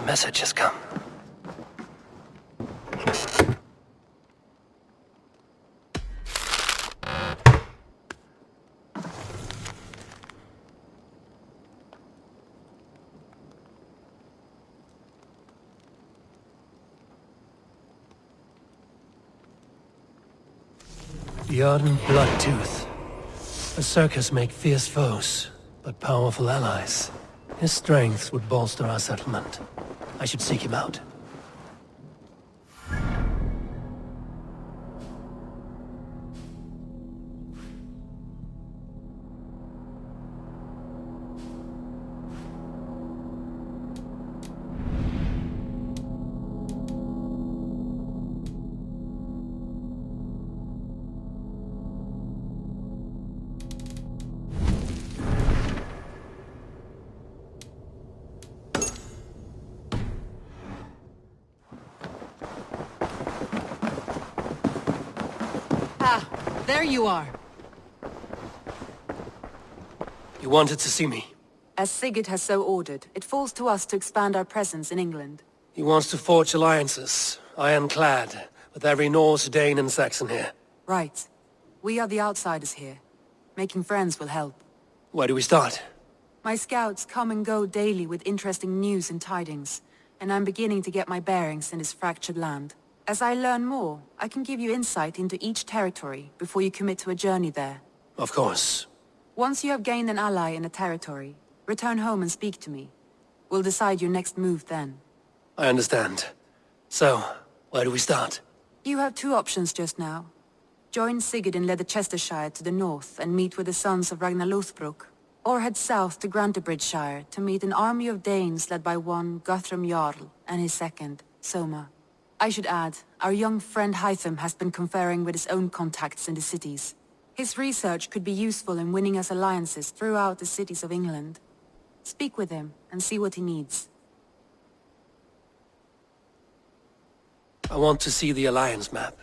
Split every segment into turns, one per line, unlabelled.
message has come. Bjorn Bloodtooth. A circus make fierce foes, but powerful allies. His strength would bolster our settlement. I should seek him out.
There you are.
You wanted to see me?
As Sigurd has so ordered, it falls to us to expand our presence in England.
He wants to forge alliances, ironclad, with every Norse, Dane and Saxon here.
Right. We are the outsiders here. Making friends will help.
Where do we start?
My scouts come and go daily with interesting news and tidings, and I'm beginning to get my bearings in this fractured land. As I learn more, I can give you insight into each territory before you commit to a journey there.
Of course.
Once you have gained an ally in a territory, return home and speak to me. We'll decide your next move then.
I understand. So, where do we start?
You have two options just now. Join Sigurd in Leicestershire to the north and meet with the sons of Ragnar Lothbrok, or head south to Grantebridgeshire to meet an army of Danes led by one Guthrum Jarl and his second, Soma. I should add, our young friend Hytham has been conferring with his own contacts in the cities. His research could be useful in winning us alliances throughout the cities of England. Speak with him and see what he needs.
I want to see the alliance map.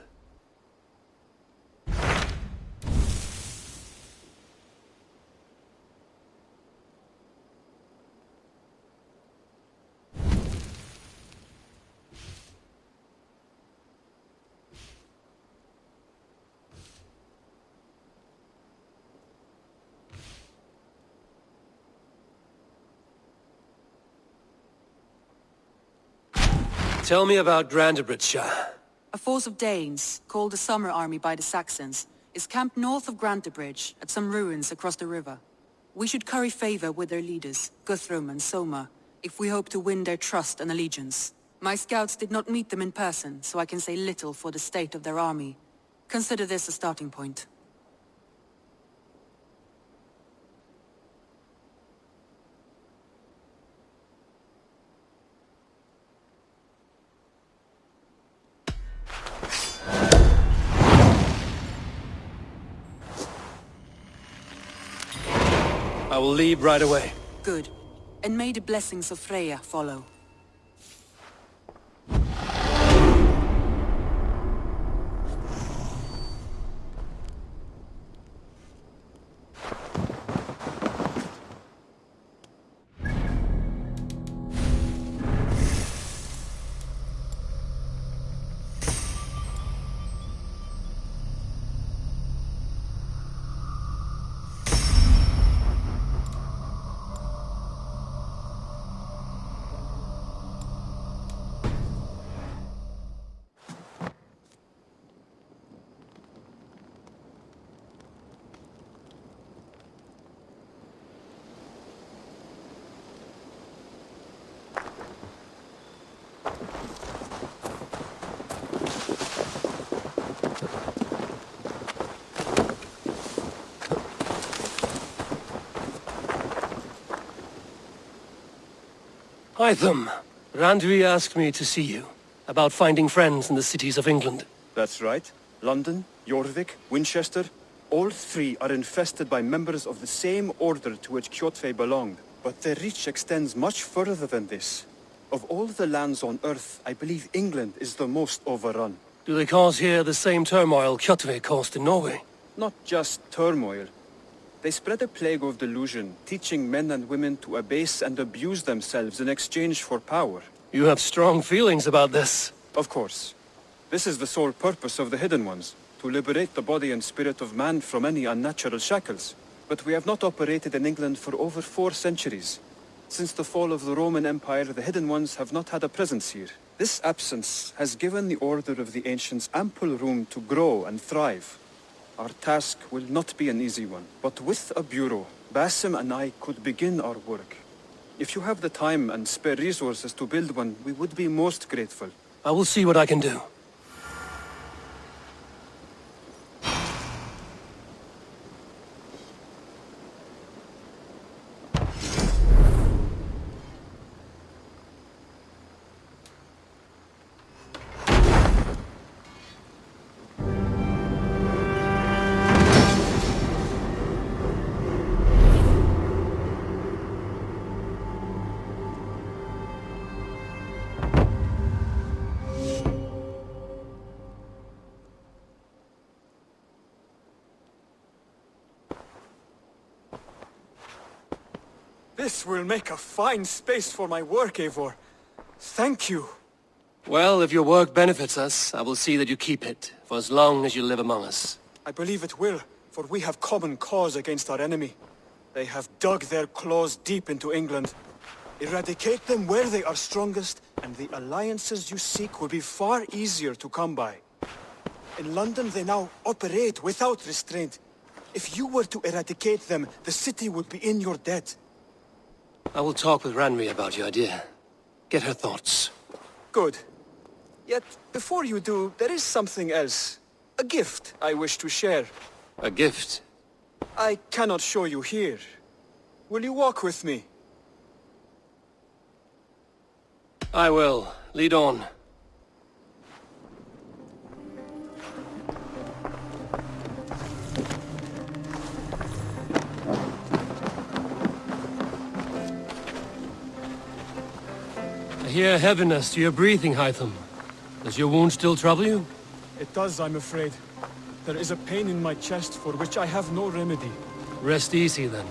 Tell me about Grantebridgeshire.
A force of Danes, called the Summer Army by the Saxons, is camped north of Grantebridge at some ruins across the river. We should curry favor with their leaders, Guthrum and Soma, if we hope to win their trust and allegiance. My scouts did not meet them in person, so I can say little for the state of their army. Consider this a starting point.
I will leave right away.
Good. And may the blessings of Freya follow.
Hytham, Randvi asked me to see you, about finding friends in the cities of England.
That's right. London, Jorvik, Winchester, all three are infested by members of the same order to which Kjotve belonged. But their reach extends much further than this. Of all the lands on Earth, I believe England is the most overrun.
Do they cause here the same turmoil Kjotve caused in Norway?
Not just turmoil. They spread a plague of delusion, teaching men and women to abase and abuse themselves in exchange for power.
You have strong feelings about this.
Of course. This is the sole purpose of the Hidden Ones, to liberate the body and spirit of man from any unnatural shackles. But we have not operated in England for over 4 centuries. Since the fall of the Roman Empire, the Hidden Ones have not had a presence here. This absence has given the Order of the Ancients ample room to grow and thrive. Our task will not be an easy one, but with a bureau, Basim and I could begin our work. If you have the time and spare resources to build one, we would be most grateful.
I will see what I can do.
This will make a fine space for my work, Eivor. Thank you.
Well, if your work benefits us, I will see that you keep it, for as long as you live among us.
I believe it will, for we have common cause against our enemy. They have dug their claws deep into England. Eradicate them where they are strongest, and the alliances you seek will be far easier to come by. In London, they now operate without restraint. If you were to eradicate them, the city would be in your debt.
I will talk with Ranri about your idea. Get her thoughts.
Good. Yet, before you do, there is something else. A gift I wish to share.
A gift?
I cannot show you here. Will you walk with me?
I will. Lead on. I hear heaviness to your breathing, Hytham. Does your wound still trouble you?
It does, I'm afraid. There is a pain in my chest for which I have no remedy.
Rest easy, then.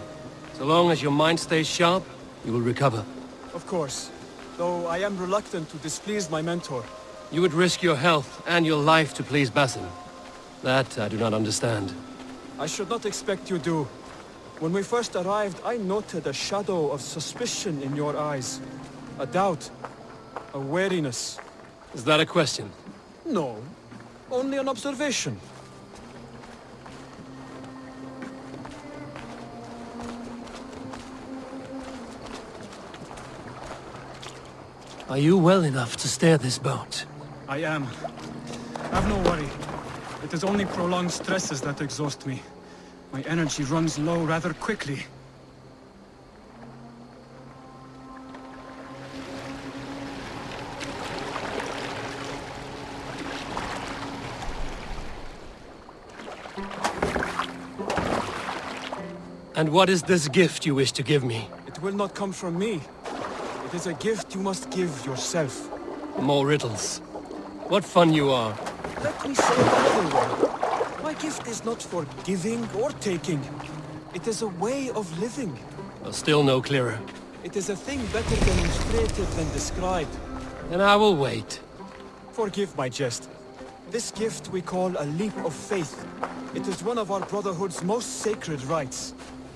So long as your mind stays sharp, you will recover.
Of course. Though I am reluctant to displease my mentor.
You would risk your health and your life to please Basim. That I do not understand.
I should not expect you do. When we first arrived, I noted a shadow of suspicion in your eyes. A doubt. A wariness.
Is that a question?
No. Only an observation.
Are you well enough to steer this boat?
I am. Have no worry. It is only prolonged stresses that exhaust me. My energy runs low rather quickly.
And what is this gift you wish to give me?
It will not come from me. It is a gift you must give yourself.
More riddles. What fun you are.
Let me say it another way. My gift is not for giving or taking. It is a way of living.
Still no clearer.
It is a thing better demonstrated than described.
Then I will wait.
Forgive my jest. This gift we call a leap of faith. It is one of our Brotherhood's most sacred rites.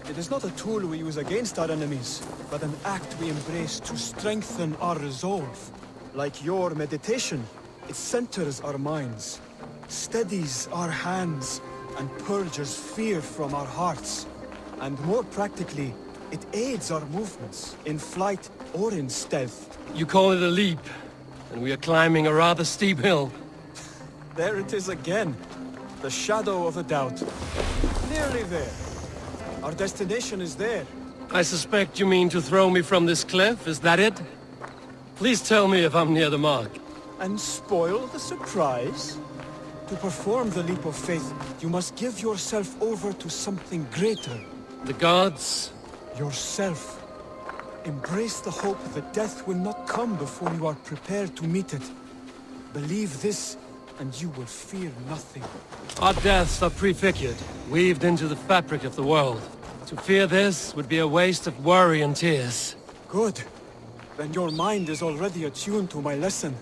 It is not a tool we use against our enemies, but an act we embrace to strengthen our resolve. Like your meditation, it centers our minds, steadies our hands, and purges fear from our hearts. And more practically, it aids our movements, in flight or in stealth.
You call it a leap, and we are climbing a rather steep hill.
There it is again. The shadow of a doubt. Nearly there. Our destination is there.
I suspect you mean to throw me from this cliff, is that it? Please tell me if I'm near the mark.
And spoil the surprise? To perform the leap of faith, you must give yourself over to something greater.
The gods?
Yourself. Embrace the hope that death will not come before you are prepared to meet it. Believe this, and you will fear nothing.
Our deaths are prefigured, weaved into the fabric of the world. To fear this would be a waste of worry and tears.
Good. Then your mind is already attuned to my lesson.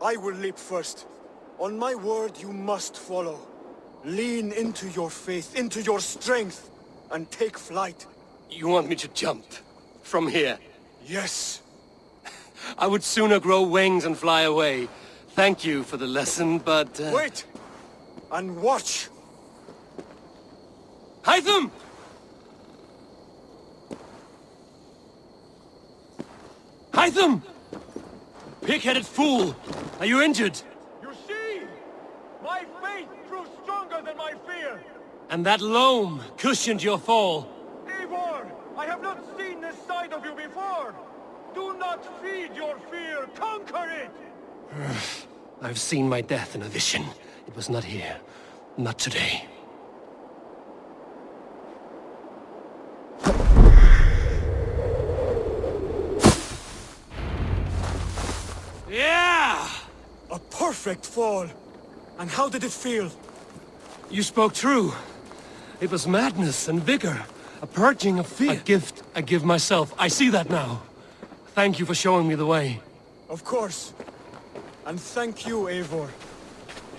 I will leap first. On my word, you must follow. Lean into your faith, into your strength, and take flight.
You want me to jump? From here?
Yes.
I would sooner grow wings and fly away. Thank you for the lesson, but...
Wait! And watch!
Hytham! Hytham! Pig-headed fool! Are you injured?
You see? My faith proved stronger than my fear!
And that loam cushioned your fall.
Eivor! I have not seen this side of you before! Do not feed your fear! Conquer it!
I've seen my death in a vision. It was not here. Not today. Yeah!
A perfect fall! And how did it feel?
You spoke true. It was madness and vigor. A purging of fear. A gift I give myself. I see that now. Thank you for showing me the way.
Of course. And thank you, Eivor,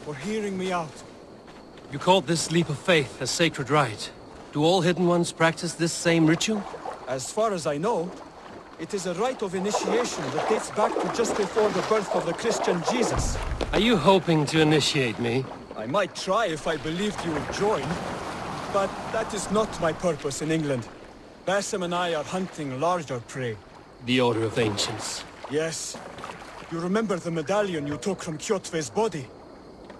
for hearing me out.
You called this leap of faith a sacred rite. Do all Hidden Ones practice this same ritual?
As far as I know, it is a rite of initiation that dates back to just before the birth of the Christian Jesus.
Are you hoping to initiate me?
I might try if I believed you would join, but that is not my purpose in England. Basim and I are hunting larger prey.
The Order of Ancients.
Yes. You remember the medallion you took from Kjotve's body?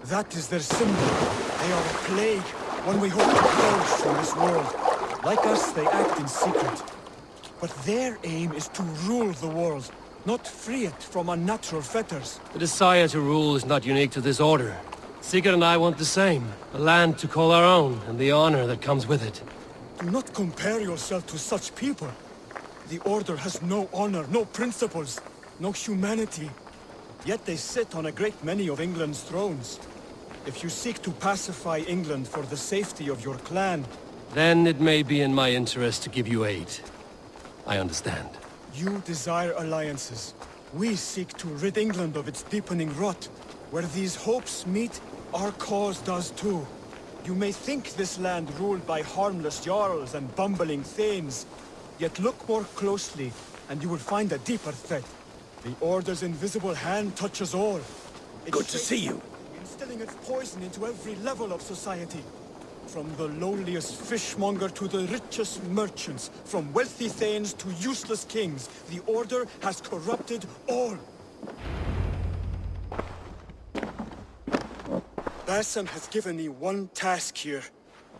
That is their symbol. They are a plague, one we hope to purge from this world. Like us, they act in secret. But their aim is to rule the world, not free it from unnatural fetters.
The desire to rule is not unique to this order. Sigurd and I want the same. A land to call our own, and the honor that comes with it.
Do not compare yourself to such people. The Order has no honor, no principles, no humanity. Yet they sit on a great many of England's thrones. If you seek to pacify England for the safety of your clan...
Then it may be in my interest to give you aid. I understand.
You desire alliances. We seek to rid England of its deepening rot. Where these hopes meet, our cause does too. You may think this land ruled by harmless jarls and bumbling thanes. Yet look more closely, and you will find a deeper threat. The Order's invisible hand touches all.
Good to see you.
Instilling its poison into every level of society. From the lowliest fishmonger to the richest merchants, from wealthy thanes to useless kings, the Order has corrupted all. Basim has given me one task here.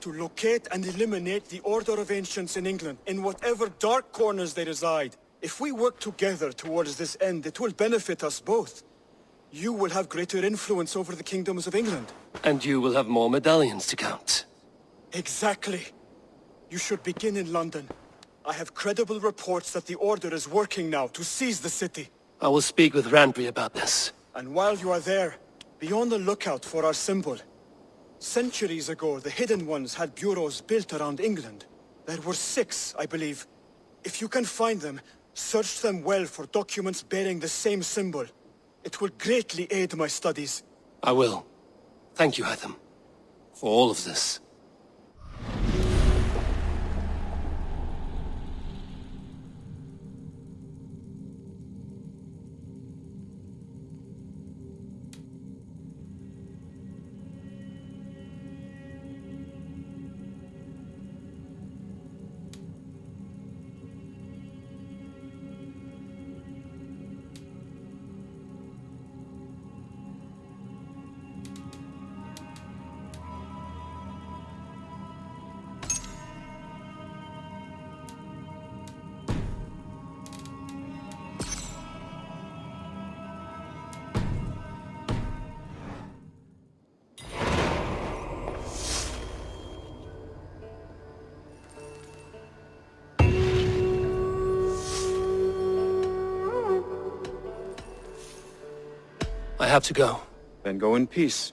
To locate and eliminate the Order of Ancients in England, in whatever dark corners they reside. If we work together towards this end, it will benefit us both. You will have greater influence over the kingdoms of England.
And you will have more medallions to count.
Exactly. You should begin in London. I have credible reports that the Order is working now to seize the city.
I will speak with Randbury about this.
And while you are there, be on the lookout for our symbol. Centuries ago, the Hidden Ones had bureaus built around England. There were 6, I believe. If you can find them, search them well for documents bearing the same symbol. It will greatly aid my studies.
I will. Thank you, Hytham, for all of this. have to go.
Then go in peace.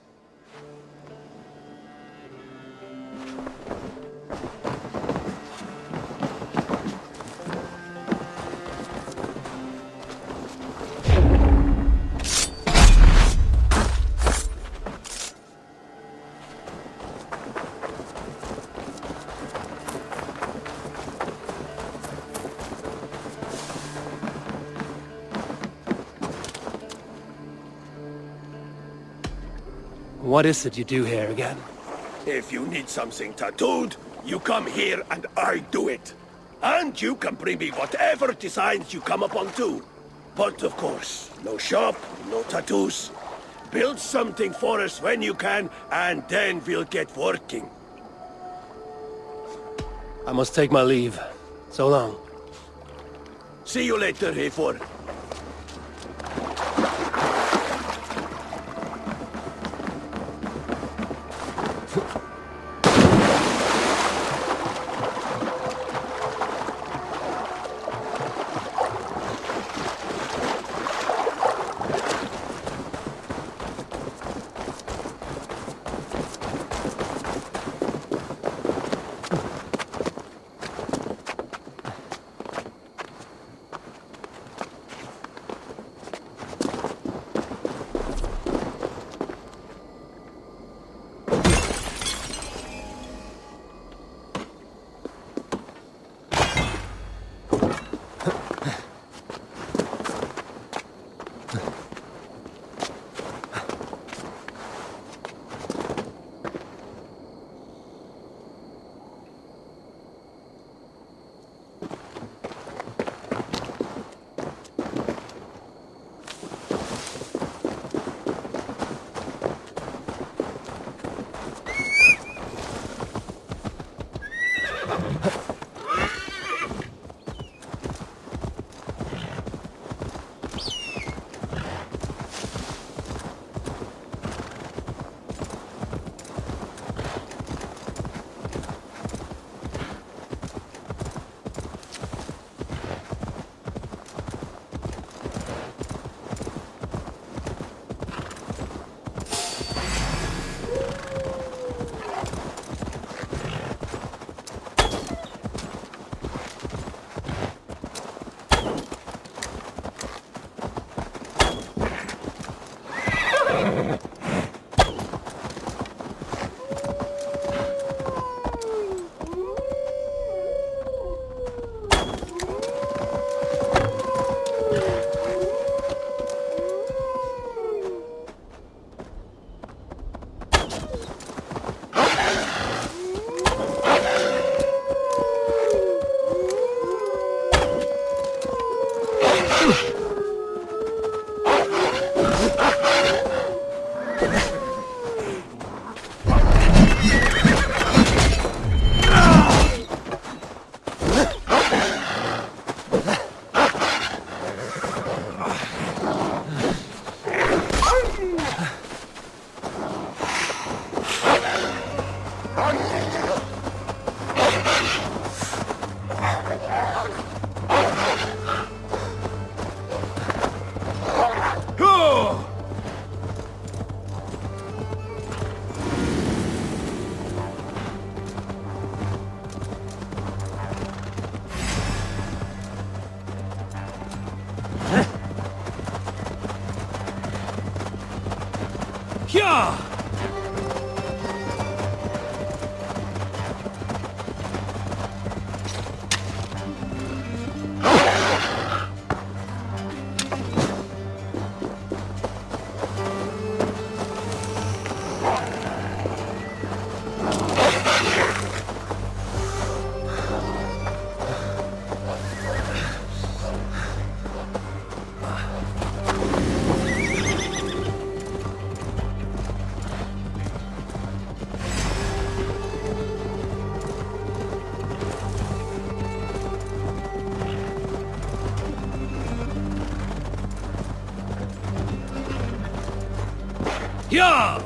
What is it you do here again?
If you need something tattooed, you come here and I do it. And you can bring me whatever designs you come upon too. But of course, no shop, no tattoos. Build something for us when you can, and then we'll get working.
I must take my leave. So long.
See you later, Heifor.
Yeah! Yeah!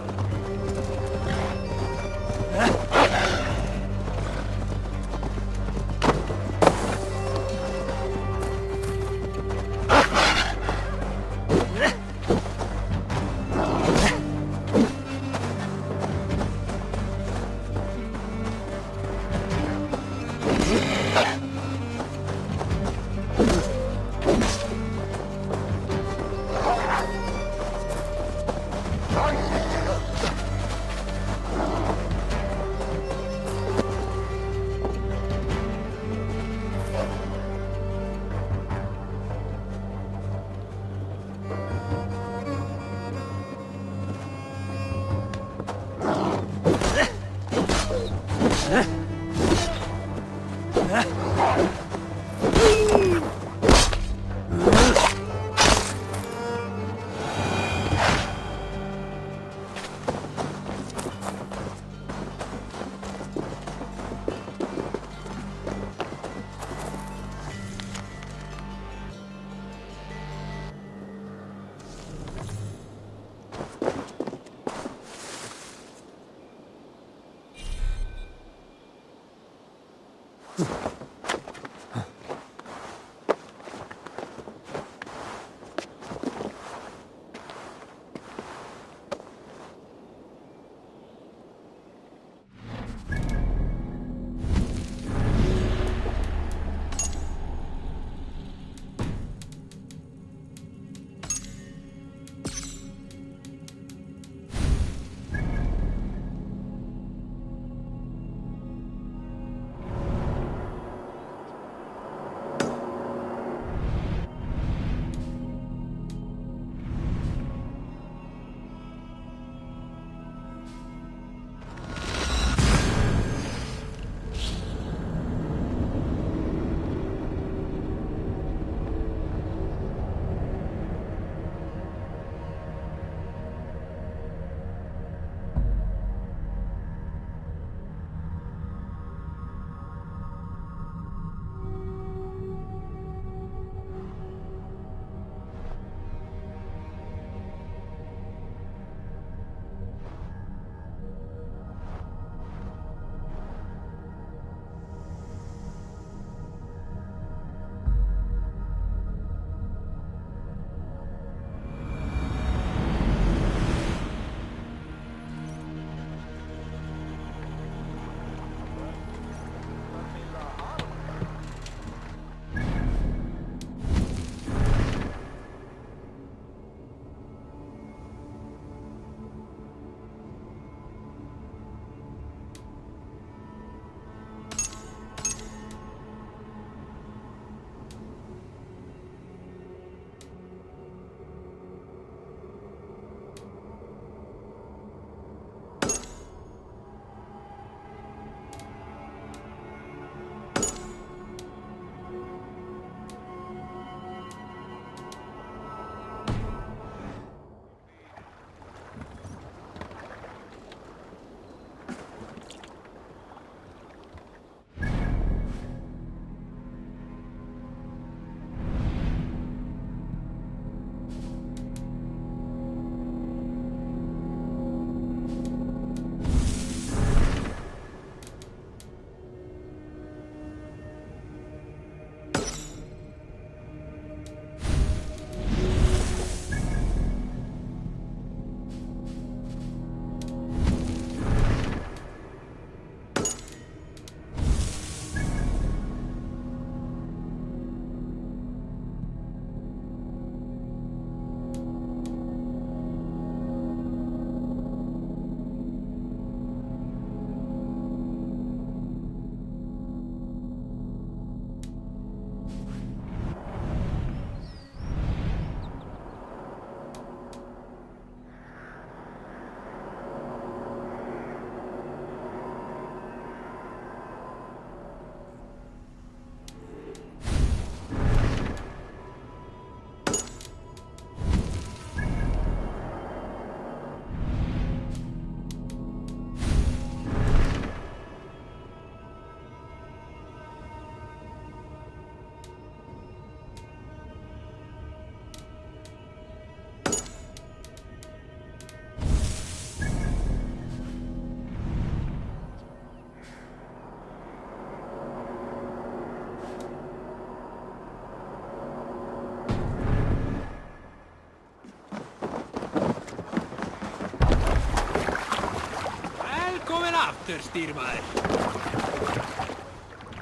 aftur, stýrimaður.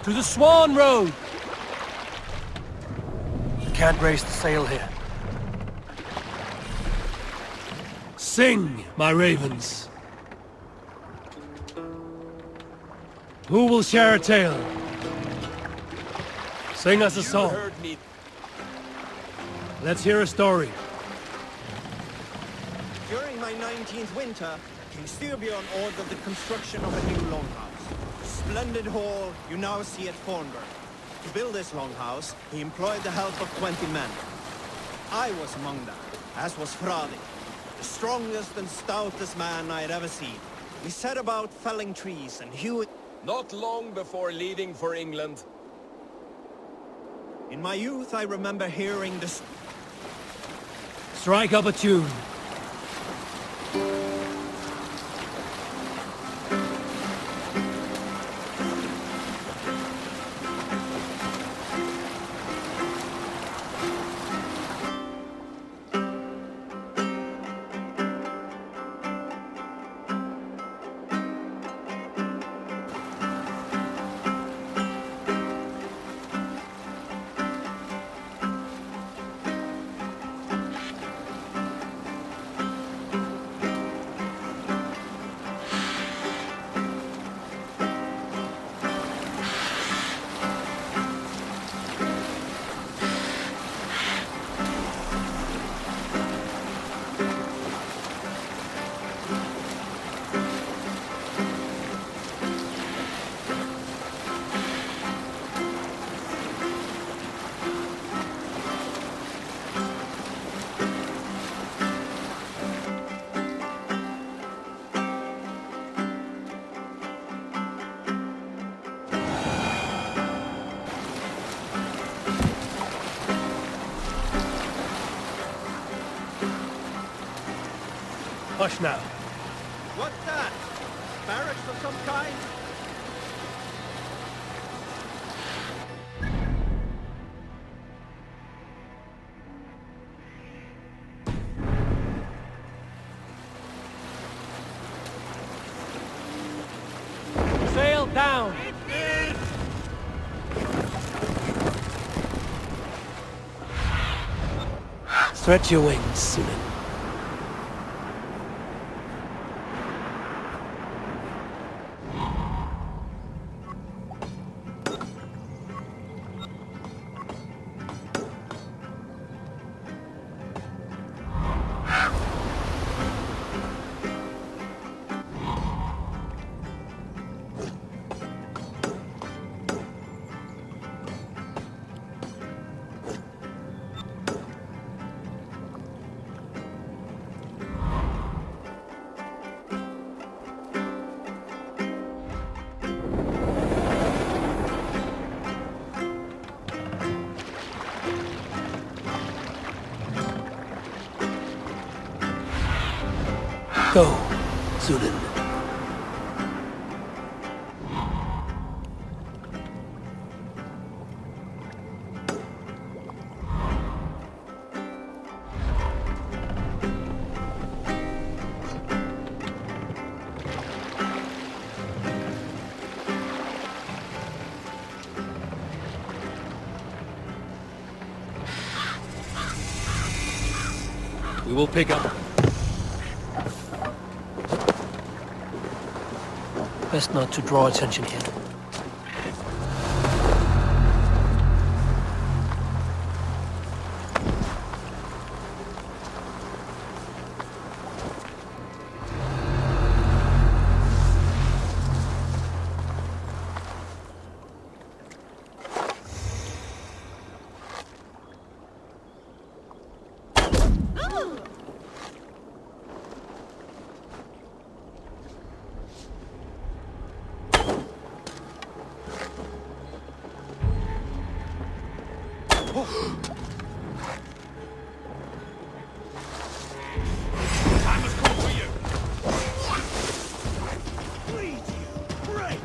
To the Swan Road! I can't raise the sail here. Sing, my ravens. Who will share a tale? Sing us a song.
Heard me.
Let's hear a story.
During my 19th winter, King Styrbjorn ordered the construction of a new longhouse. Splendid hall you now see at Thornburg. To build this longhouse, he employed the help of 20 men. I was among them, as was Fradi, the strongest and stoutest man I had ever seen. We set about felling trees and hewing.
Not long before leaving for England.
In my youth, I remember hearing the...
Strike up a tune. Hush now.
What's that? Barracks of some kind?
Sail down! Stretch your wings, Sunan. Go, Sunan. We will pick up. Best not to draw attention here.
Time has come for you.
Please, you break!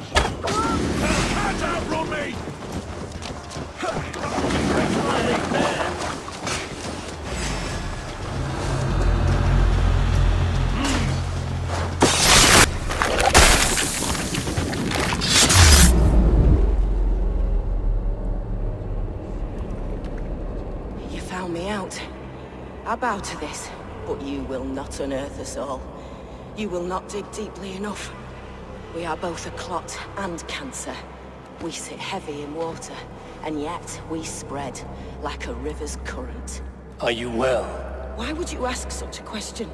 Can't outrun me.
I bow to this, but you will not unearth us all. You will not dig deeply enough. We are both a clot and cancer. We sit heavy in water, and yet we spread like a river's current.
Are you well?
Why would you ask such a question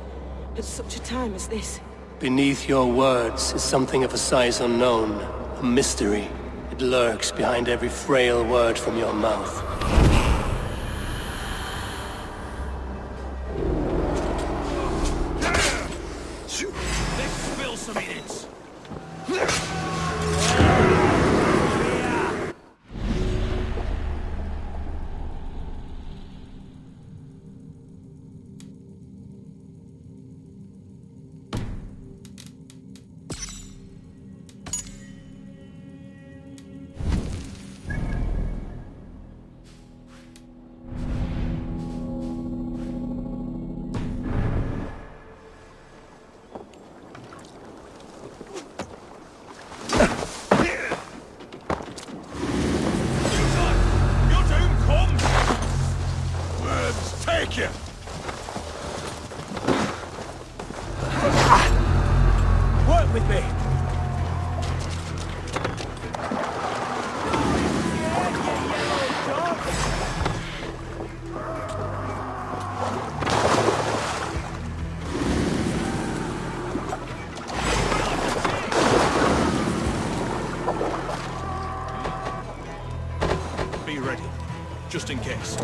at such a time as this?
Beneath your words is something of a size unknown, a mystery. It lurks behind every frail word from your mouth.
Let's spill some minutes. Take you!
Work with me!
Be ready, just in case.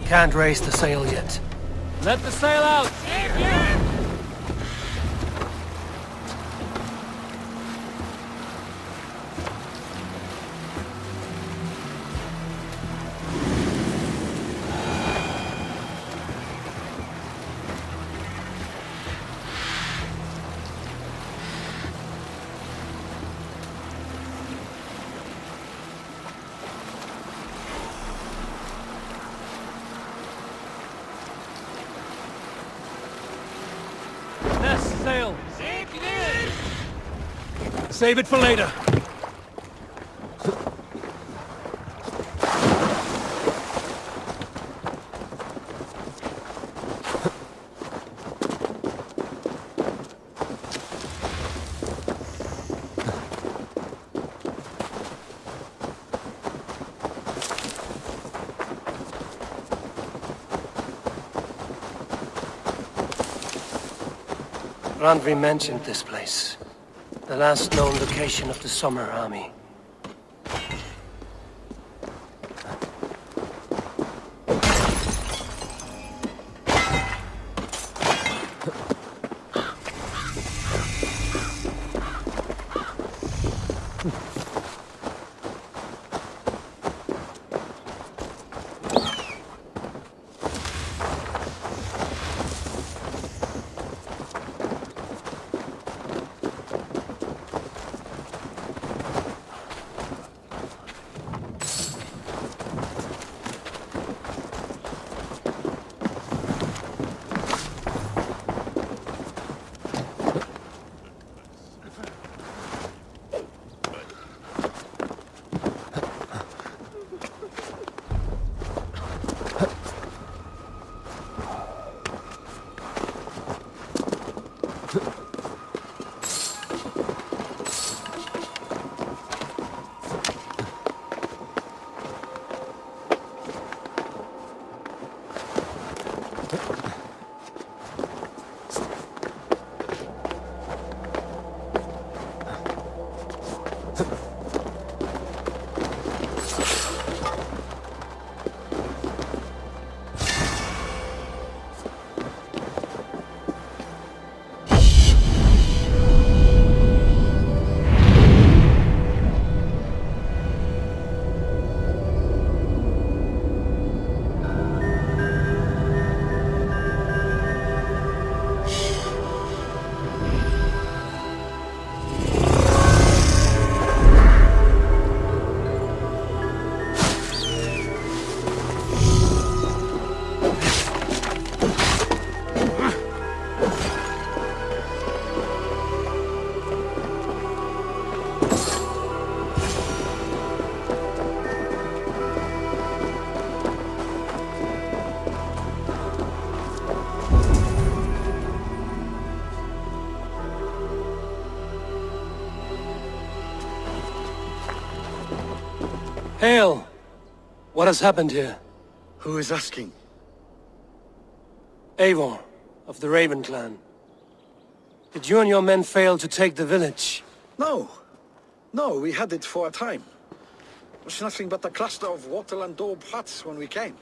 Can't raise the sail yet.
Let the sail out! Sail! Save it for later!
Randvi mentioned this place. The last known location of the Summer Army. Hail! What has happened here?
Who is asking?
Eivor, of the Raven clan. Did you and your men fail to take the village?
No. No, we had it for a time. It was nothing but a cluster of wattle and daub huts when we came.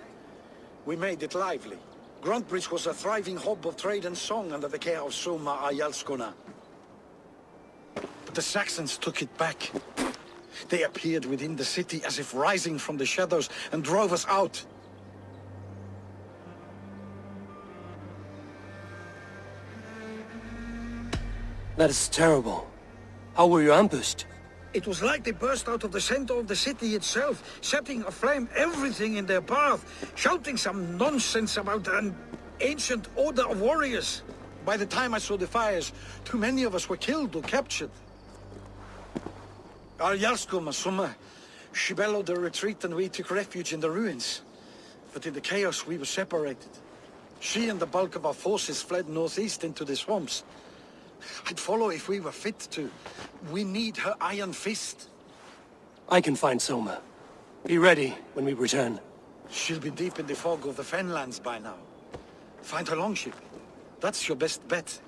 We made it lively. Gruntbridge was a thriving hub of trade and song under the care of Soma Ayalskona. But the Saxons took it back. They appeared within the city as if rising from the shadows and drove us out.
That is terrible. How were you ambushed?
It was like they burst out of the center of the city itself, setting aflame everything in their path, shouting some nonsense about an ancient order of warriors. By the time I saw the fires, too many of us were killed or captured. Arjalsko Masuma, she bellowed a retreat and we took refuge in the ruins. But in the chaos we were separated. She and the bulk of our forces fled northeast into the swamps. I'd follow if we were fit to. We need her iron fist.
I can find Soma. Be ready when we return.
She'll be deep in the fog of the Fenlands by now. Find her longship. That's your best bet.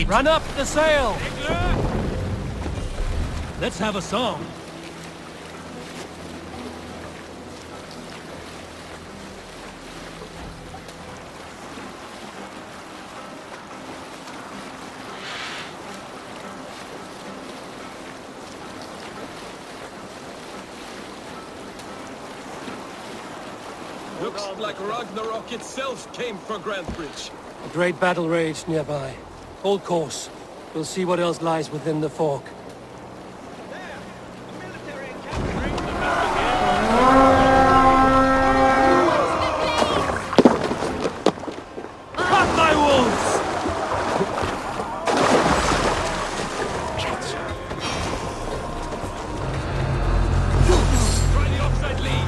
Run up the sail! Let's have a song.
Looks like Ragnarok itself came for Grantbridge.
A great battle raged nearby. Hold course. We'll see what else lies within the fork.
Cut my wolves! Try the offside lead!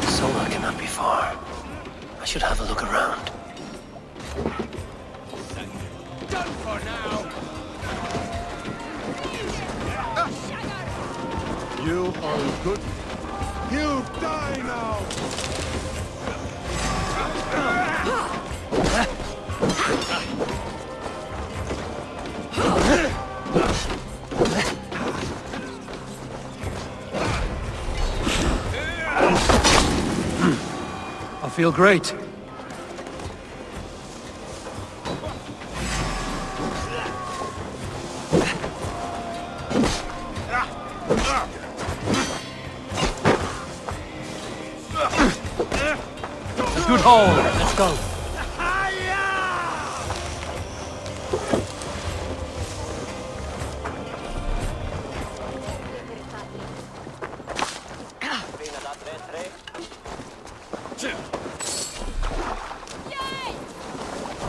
Solar cannot be far. I should have a look around.
Done for now.
You are good. You die now!
I feel great. A good haul. Let's go.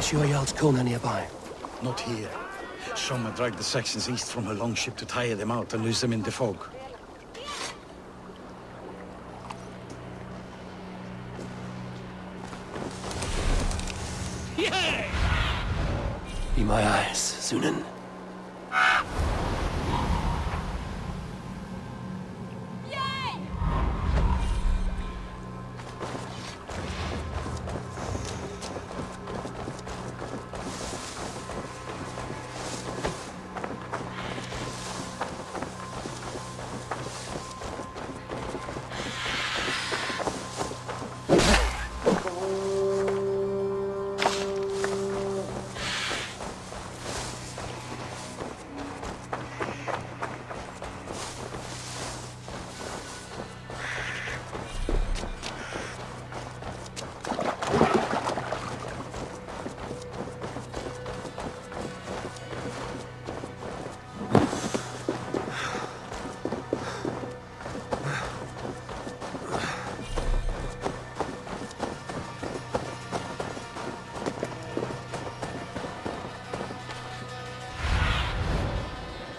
Sure Jarl's Kona nearby.
Not here. Someone dragged the Saxons east from a longship to tire them out and lose them in the fog.
Yay!
Be my eyes, Sunan.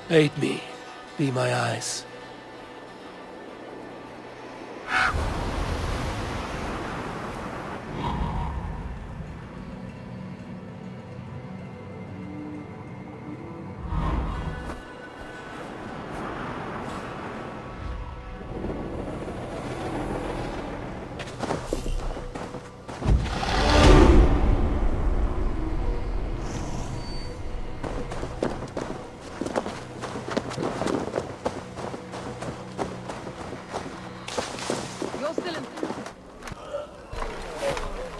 Aid me. Be my eyes.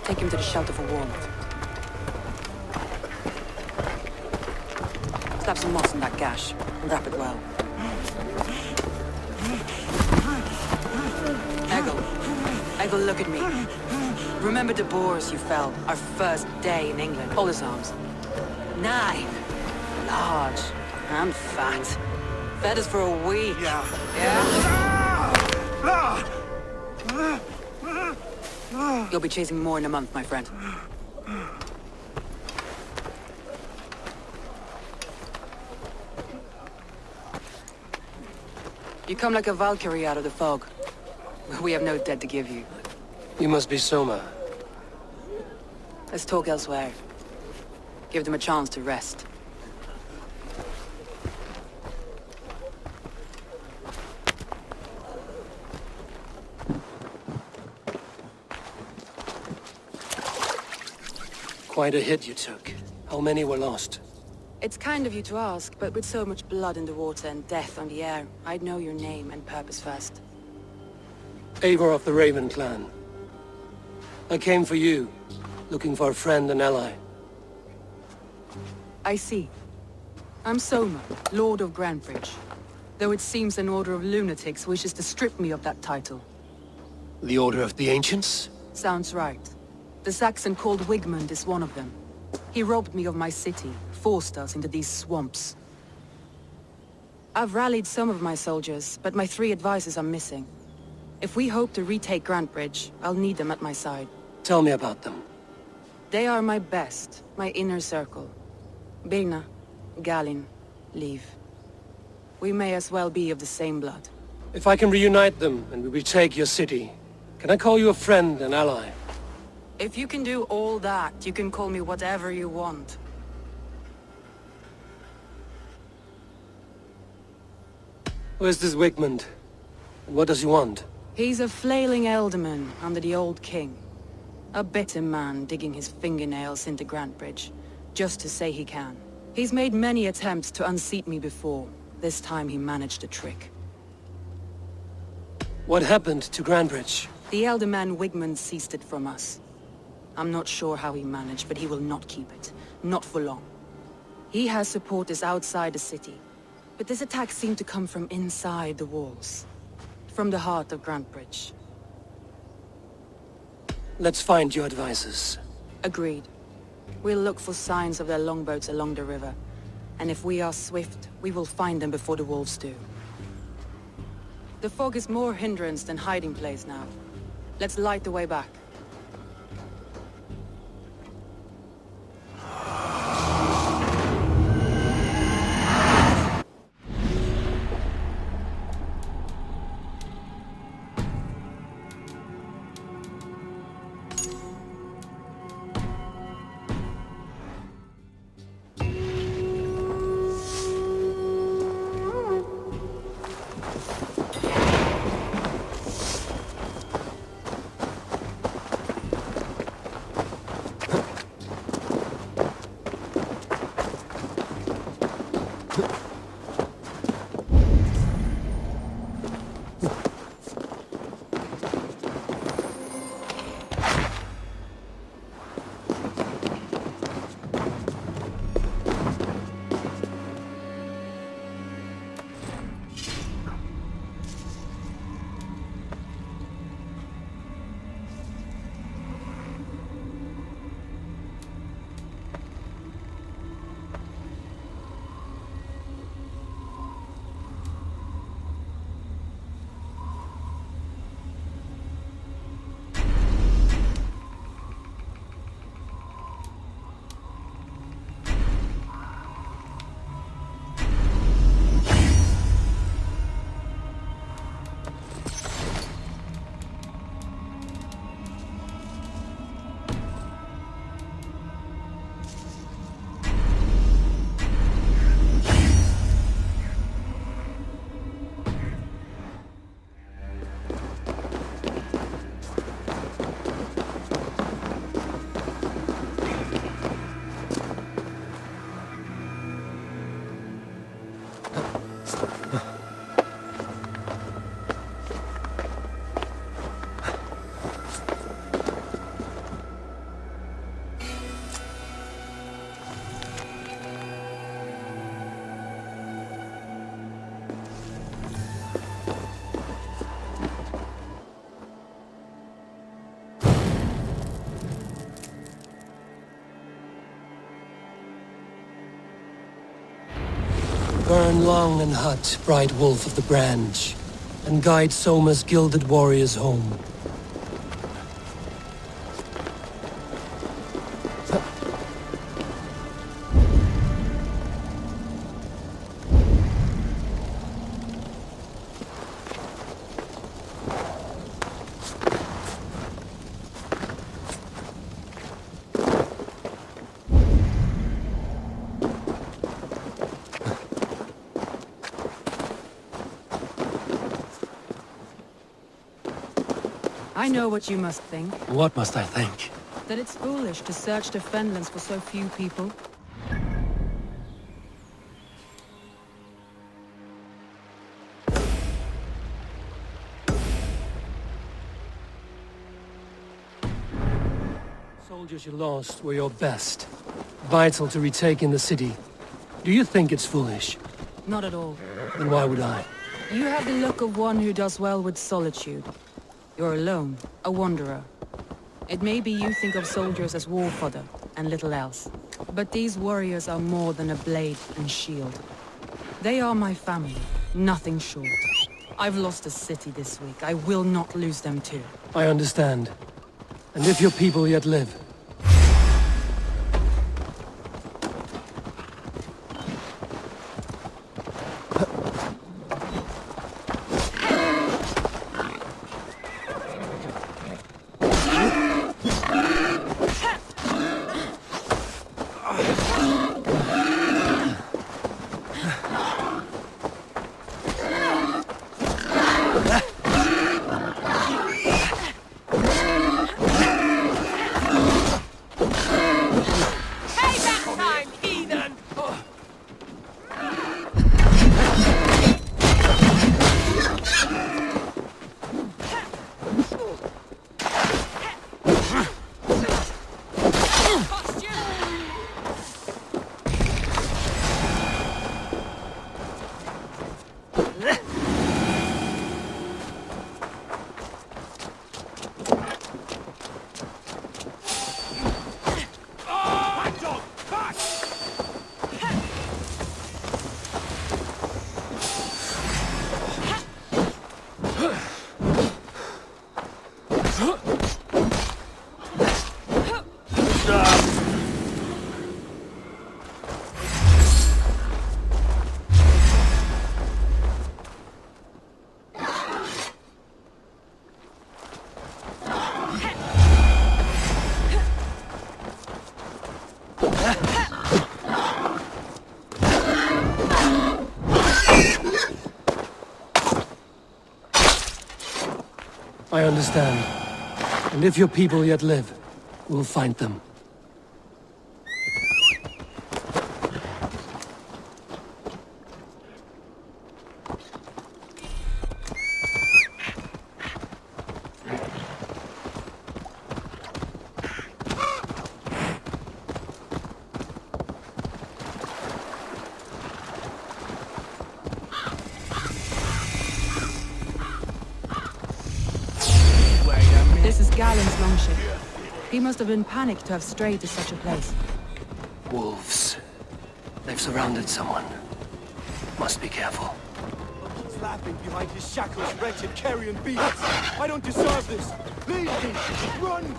Take him to the shelter for warmth. Slap some moss in that gash and wrap it well. Eggle, look at me. Remember the boars you fell our first day in England? All his arms. 9. Large. And fat. Fed us for a week.
Yeah.
You'll be chasing more in a month, my friend. You come like a Valkyrie out of the fog. We have no debt to give you.
You must be Soma.
Let's talk elsewhere. Give them a chance to rest.
Quite a hit you took. How many were lost?
It's kind of you to ask, but with so much blood in the water and death on the air, I'd know your name and purpose first.
Eivor of the Raven clan. I came for you, looking for a friend and ally.
I see. I'm Soma, Lord of Grandbridge. Though it seems an order of lunatics wishes to strip me of that title.
The Order of the Ancients?
Sounds right. The Saxon called Wigmund is one of them. He robbed me of my city, forced us into these swamps. I've rallied some of my soldiers, but my 3 advisors are missing. If we hope to retake Grantebridge, I'll need them at my side.
Tell me about them.
They are my best, my inner circle. Birna, Galin, Liv. We may as well be of the same blood.
If I can reunite them and we retake your city, can I call you a friend and ally?
If you can do all that, you can call me whatever you want.
Who is this Wigmund? And what does he want?
He's a flailing elderman under the old king. A bitter man digging his fingernails into Grantebridge, just to say he can. He's made many attempts to unseat me before. This time he managed a trick.
What happened to Grantebridge?
The elderman Wigmund seized it from us. I'm not sure how he managed, but he will not keep it. Not for long. He has supporters outside the city, but this attack seemed to come from inside the walls. From the heart of Grantebridge.
Let's find your advisors.
Agreed. We'll look for signs of their longboats along the river. And if we are swift, we will find them before the wolves do. The fog is more hindrance than hiding place now. Let's light the way back.
Young and hot, bright wolf of the branch, and guide Soma's gilded warriors home.
I know what you must think.
What must I think?
That it's foolish to search the Fenlands for so few people.
Soldiers you lost were your best. Vital to retaking the city. Do you think it's foolish?
Not at all.
Then why would I?
You have the look of one who does well with solitude. You're alone, a wanderer. It may be you think of soldiers as war fodder, and little else. But these warriors are more than a blade and shield. They are my family, nothing short. I've lost a city this week. I will not lose them too.
I understand. And if your people yet live, I understand. And if your people yet live, we'll find them.
He must have been panicked to have strayed to such a place.
Wolves. They've surrounded someone. Must be careful.
He's laughing behind his shackles, wretched carrion beasts. I don't deserve this. Leave me. Run.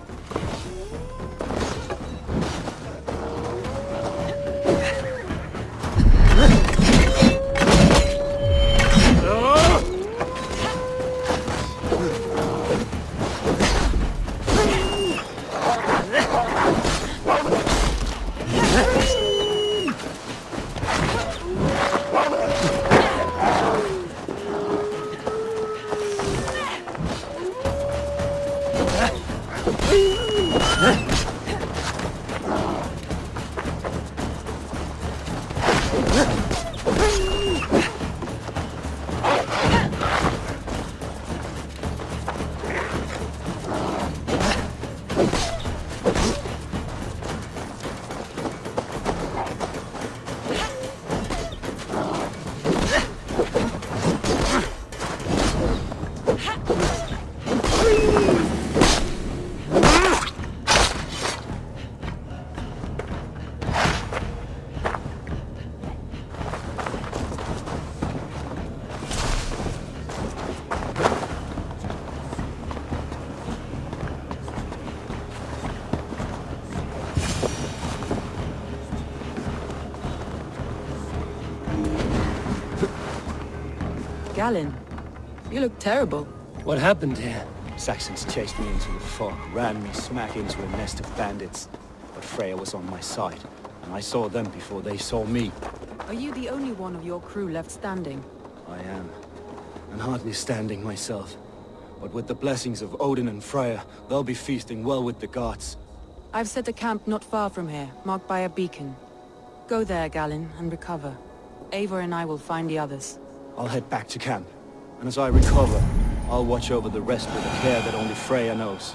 Galen, you look terrible.
What happened here?
Saxons chased me into the fog, ran me smack into a nest of bandits. But Freya was on my side, and I saw them before they saw me.
Are you the only one of your crew left standing?
I am, and hardly standing myself. But with the blessings of Odin and Freya, they'll be feasting well with the gods.
I've set a camp not far from here, marked by a beacon. Go there, Galen, and recover. Eivor and I will find the others.
I'll head back to camp, and as I recover, I'll watch over the rest with a care that only Freya knows.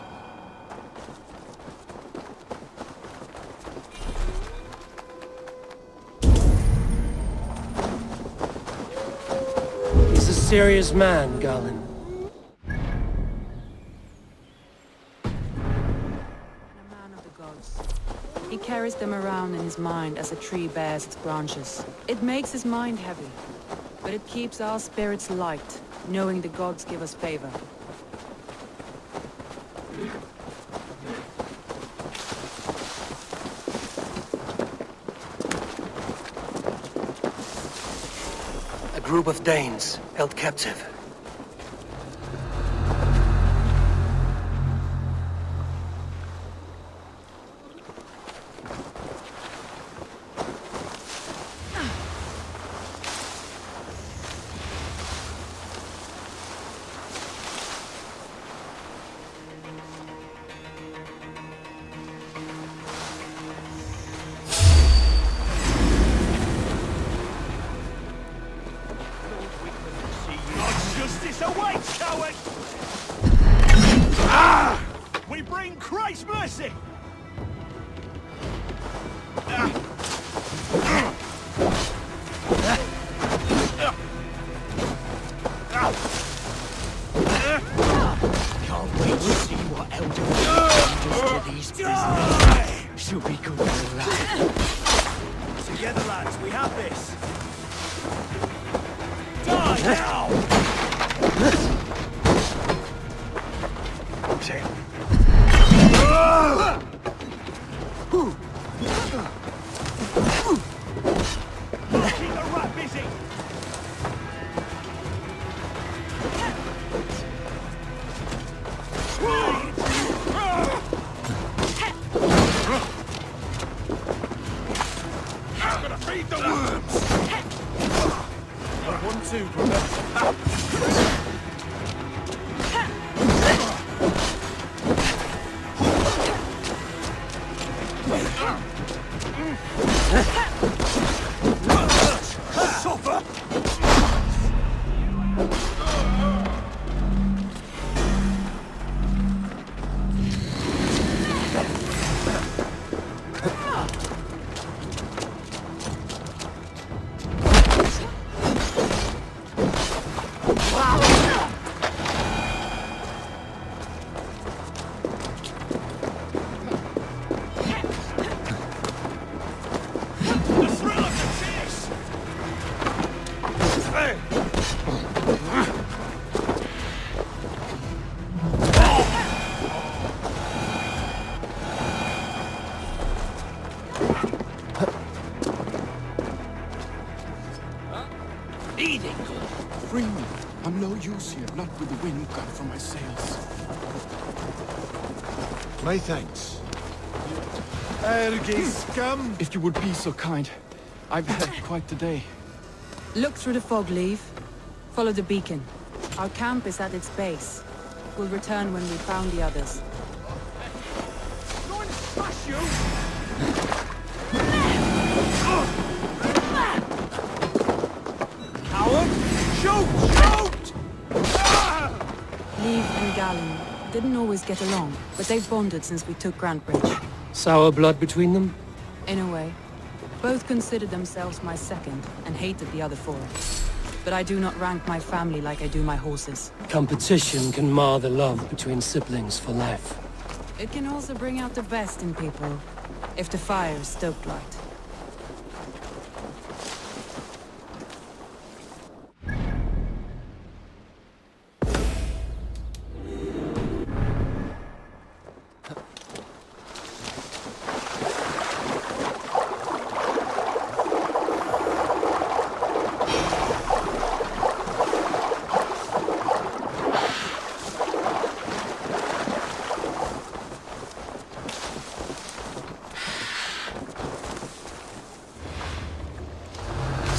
He's a serious man, Galen.
He carries them around in his mind as a tree bears its branches. It makes his mind heavy, but it keeps our spirits light, knowing the gods give us favor.
A group of Danes held captive.
Justice awaits, coward! We bring Christ's mercy!
Can't wait to see what Elder does to these prisoners. She'll be good for that.
Together, lads, we have this! Die now! Keep the rat busy! Gonna feed the worms! 1-2, brother.
Free me. I'm no use here, not with the wind cut from my sails.
My thanks. Erge scum!
If you would be so kind. I've had quite the day.
Look through the fog, Leave. Follow the beacon. Our camp is at its base. We'll return when we found the others.
Going to smash you! Coward! Shoot! Shoot!
Leave and Galen didn't always get along, but they've bonded since we took Grantebridge.
Sour blood between them?
In a way. Both considered themselves my second, and hated the other four. But I do not rank my family like I do my horses.
Competition can mar the love between siblings for life.
It can also bring out the best in people, if the fire is stoked right.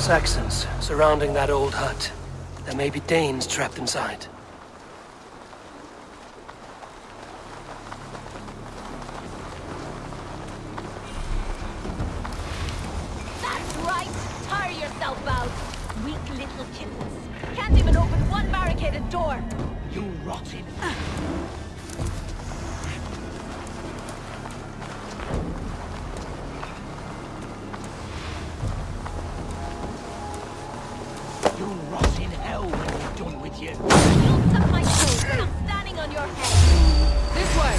Saxons surrounding that old hut. There may be Danes trapped inside.
That's right! Tire yourself out! Weak little kittens. Can't even open one barricaded door!
You rotten. You'll rot in hell when we're done with you.
You'll suck my toes when I'm standing on your head!
This way!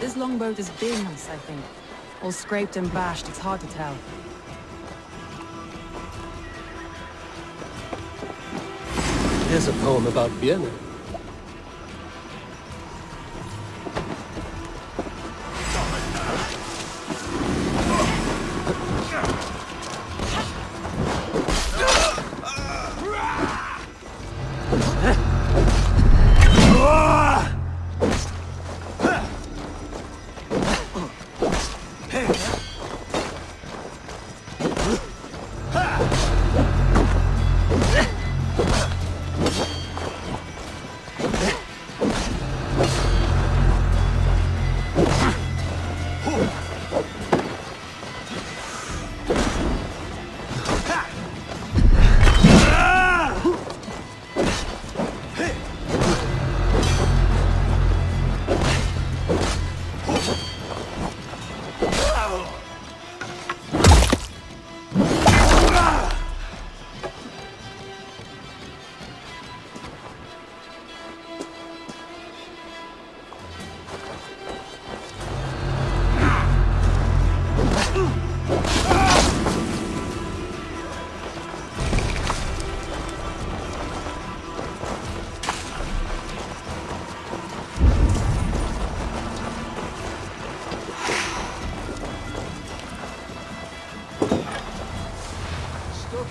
This longboat is Bing's, I think. All scraped and bashed, it's hard to tell.
Here's a poem about Vienna.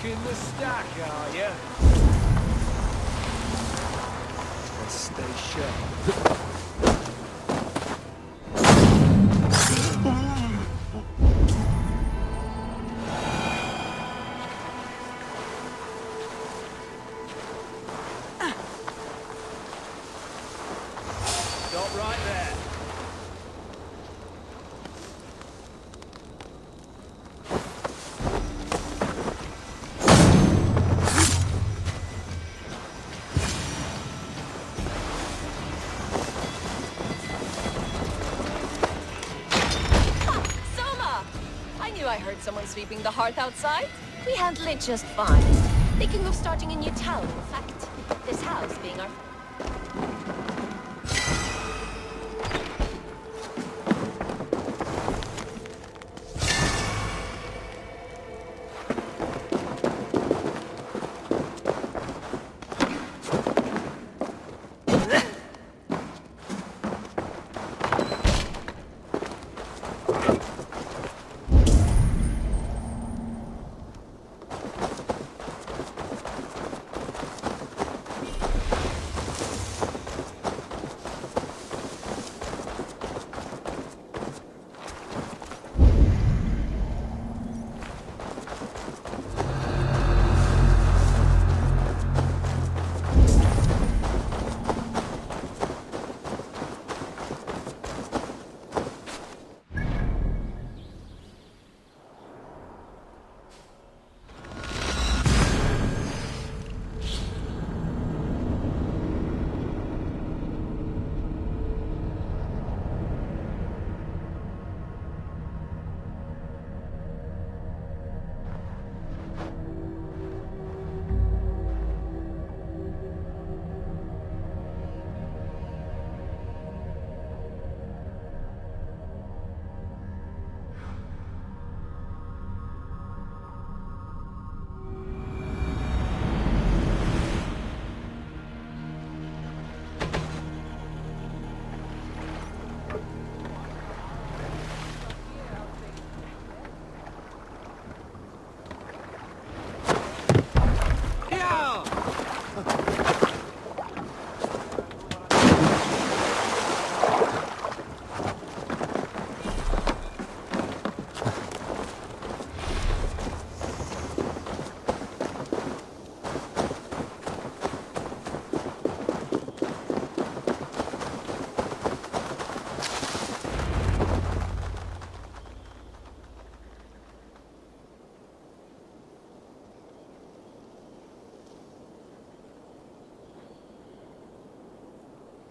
In the stack, are you?
Let's stay sharp.
Stop right there.
I heard someone sweeping the hearth outside. We handle it just fine. Thinking of starting a new town, in fact. This house being our...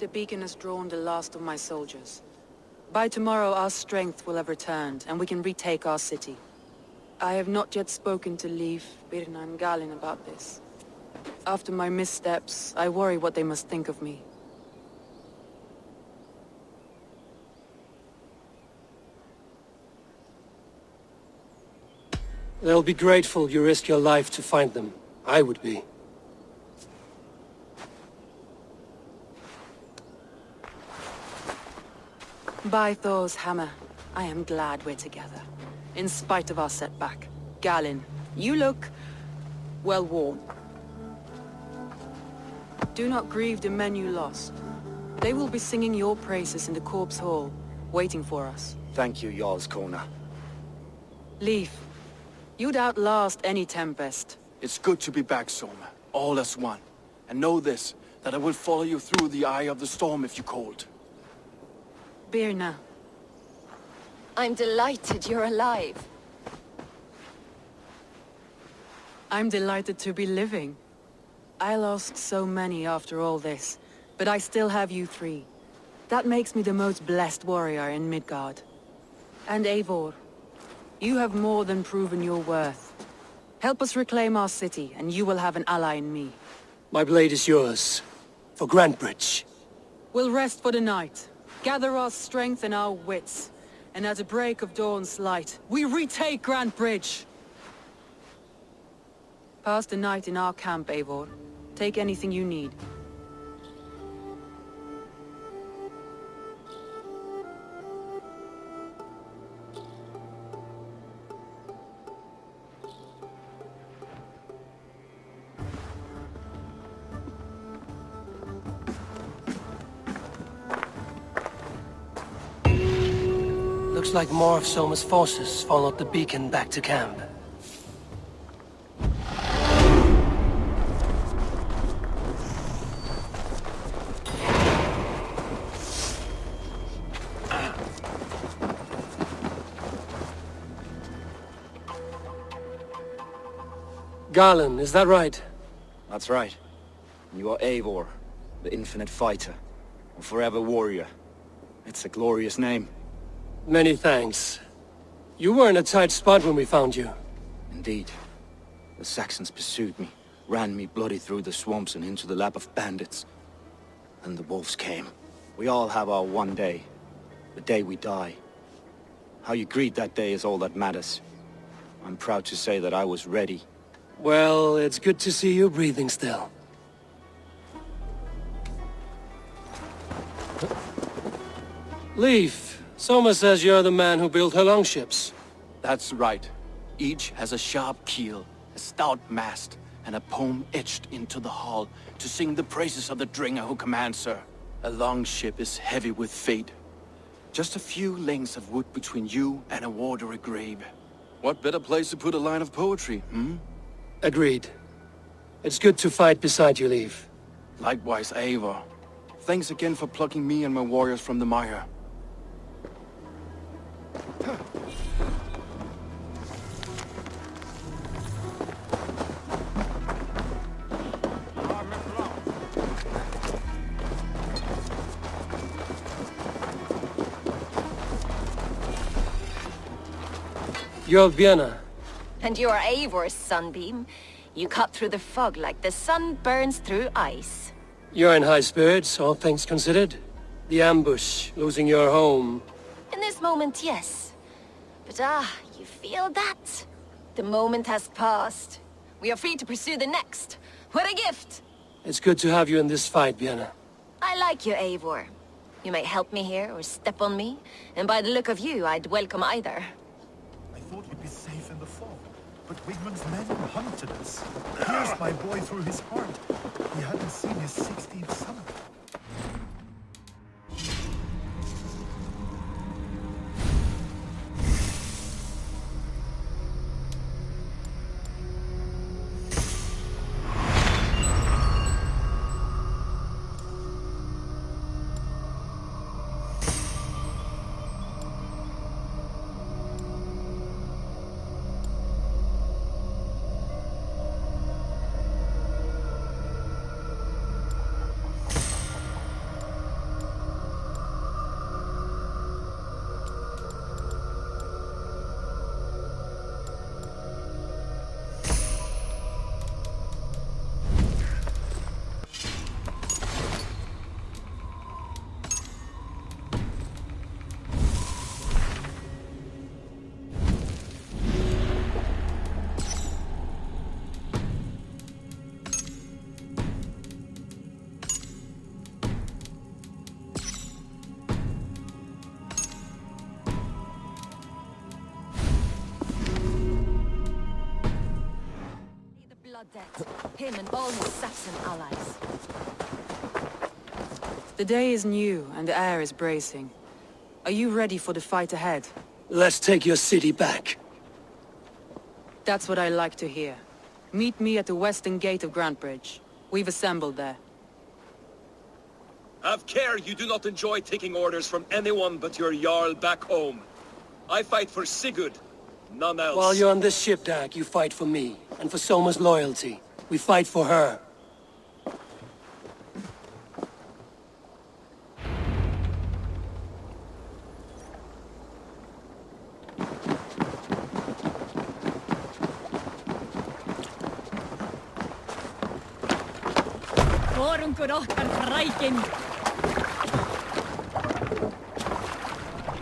The beacon has drawn the last of my soldiers. By tomorrow our strength will have returned, and we can retake our city. I have not yet spoken to Leif, Birna and Galin about this. After my missteps, I worry what they must think of me.
They'll be grateful you risked your life to find them. I would be.
By Thor's hammer, I am glad we're together. In spite of our setback. Galin, you look... well worn. Do not grieve the men you lost. They will be singing your praises in the Corpse Hall, waiting for us.
Thank you, Jarl's Kona.
Leif, you'd outlast any tempest.
It's good to be back, Soma. All as one. And know this, that I will follow you through the eye of the storm if you called.
Birna.
I'm delighted you're alive.
I'm delighted to be living. I lost so many after all this, but I still have you three. That makes me the most blessed warrior in Midgard. And Eivor, you have more than proven your worth. Help us reclaim our city, and you will have an ally in me.
My blade is yours. For Grantebridge.
We'll rest for the night, gather our strength and our wits, and at the break of dawn's light, we retake Grantebridge! Pass the night in our camp, Eivor. Take anything you need.
Looks like more of Soma's forces followed the beacon back to camp. Garland, is that right?
That's right. You are Eivor, the infinite fighter, a forever warrior. It's a glorious name.
Many thanks. You were in a tight spot when we found you.
Indeed. The Saxons pursued me, ran me bloody through the swamps and into the lap of bandits. And the wolves came. We all have our one day. The day we die. How you greet that day is all that matters. I'm proud to say that I was ready.
Well, it's good to see you breathing still. Leif, Soma says you're the man who built her longships.
That's right. Each has a sharp keel, a stout mast, and a poem etched into the hull to sing the praises of the Drengr who commands her. A longship is heavy with fate. Just a few lengths of wood between you and a watery grave. What better place to put a line of poetry, hmm?
Agreed. It's good to fight beside you, Leif.
Likewise, Eivor. Thanks again for plucking me and my warriors from the mire.
You're Vienna.
And you're Eivor's sunbeam. You cut through the fog like the sun burns through ice.
You're in high spirits, all things considered. The ambush, losing your home.
In this moment, yes. But you feel that? The moment has passed. We are free to pursue the next. What a gift!
It's good to have you in this fight, Vienna.
I like you, Eivor. You may help me here or step on me, and by the look of you, I'd welcome either.
I thought we'd be safe in the fog, but Wigmund's men hunted us. Pierced my boy through his heart. He hadn't seen his 16th summer.
set. Him and all his Saxon allies.
The day is new, and the air is bracing. Are you ready for the fight ahead?
Let's take your city back.
That's what I like to hear. Meet me at the western gate of Grantebridge. We've assembled there.
Have care you do not enjoy taking orders from anyone but your Jarl back home. I fight for Sigurd, none else.
While you're on this ship, Dag, you fight for me, and for Soma's loyalty. We fight for her.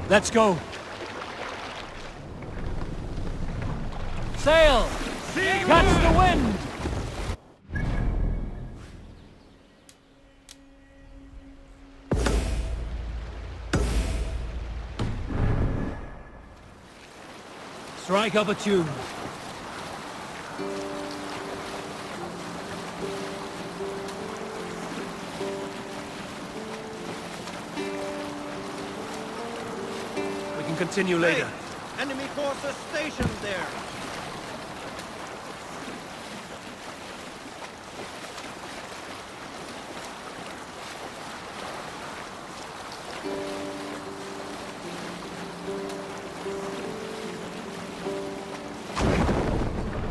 Let's go. Sail! Catch the wind! Strike up a tune.
We can continue later.
Hey, enemy forces stationed there.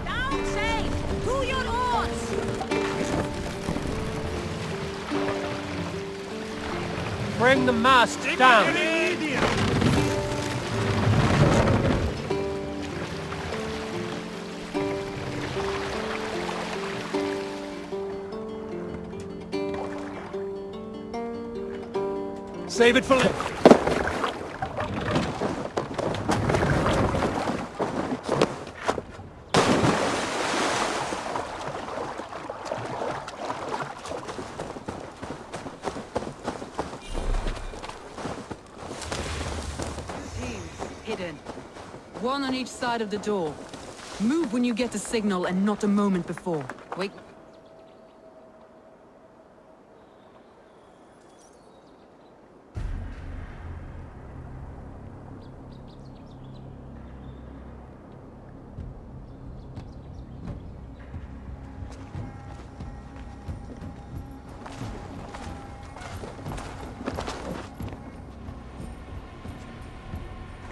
Down, sail! To your oars!
Bring the mast down.
Save it for later.
Hidden. One on each side of the door. Move when you get the signal and not a moment before. Wait.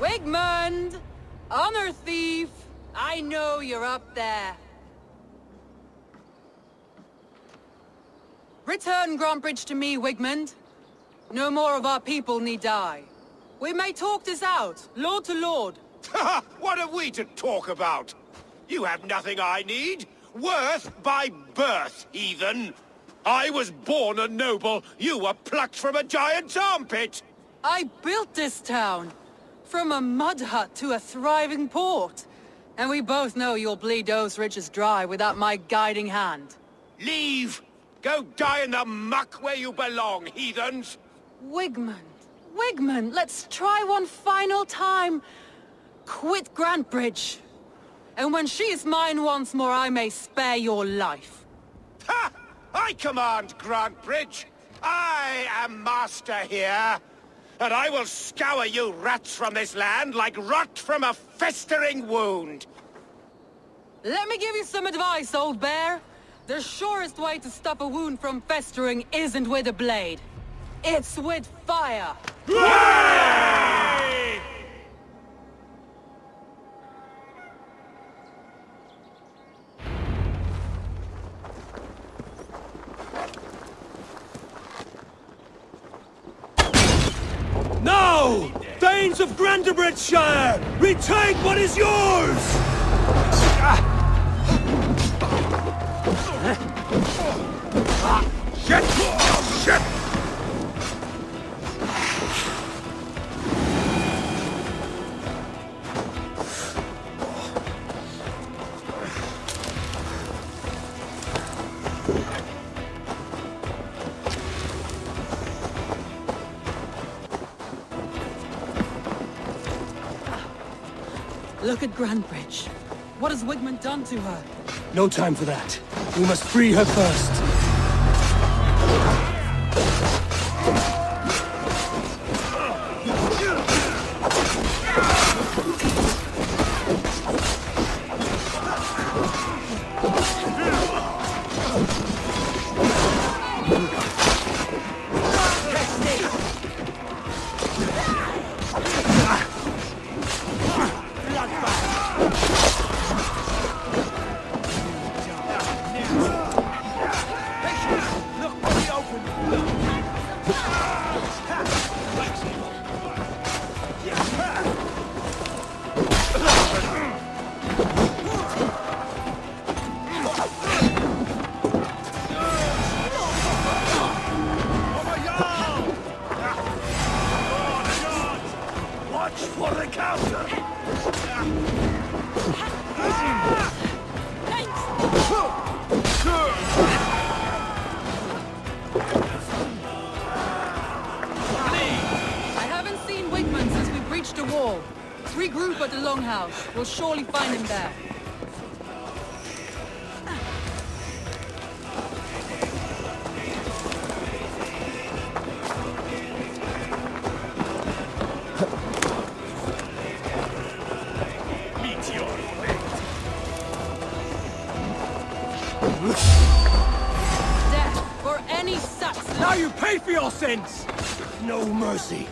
Wigmund! Honor thief! I know you're up there. Return Grantebridge to me, Wigmund. No more of our people need die. We may talk this out, lord to lord.
What have we to talk about? You have nothing I need. Worth by birth, heathen. I was born a noble. You were plucked from a giant's armpit.
I built this town. From a mud hut to a thriving port. And we both know you'll bleed those riches dry without my guiding hand.
Leave! Go die in the muck where you belong, heathens!
Wigmund, let's try one final time. Quit Grantebridge. And when she is mine once more, I may spare your life.
Ha! I command Grantebridge. I am master here. And I will scour you rats from this land like rot from a festering wound.
Let me give you some advice, old bear. The surest way to stop a wound from festering isn't with a blade. It's with fire.
Hooray!
No! Thanes of Grantebridgeshire! Retake what is yours!
Shit! Shit!
Look at Grantebridge. What has Wigmund done to her?
No time for that. We must free her first.
Regroup at the Longhouse. We'll surely find him there. Death for any Saxon!
Now you pay for your sins!
No mercy.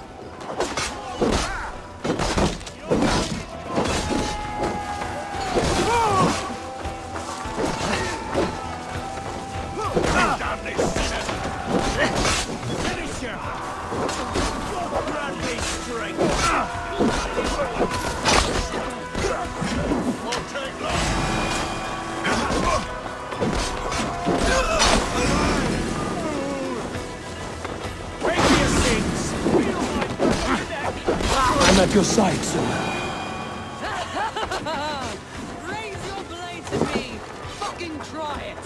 I'm at your side, sir.
Raise your blade to me! Fucking try it!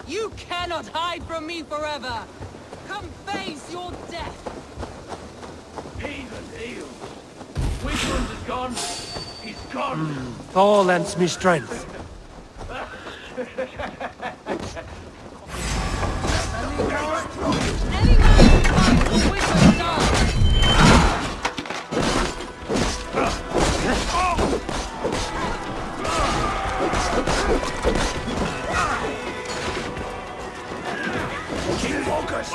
You cannot hide from me forever! Come face your death!
Heathen healed. Wigmund is gone. He's gone.
Thor lends me strength.
Any man who fights will Wigmund die!
Keep focused.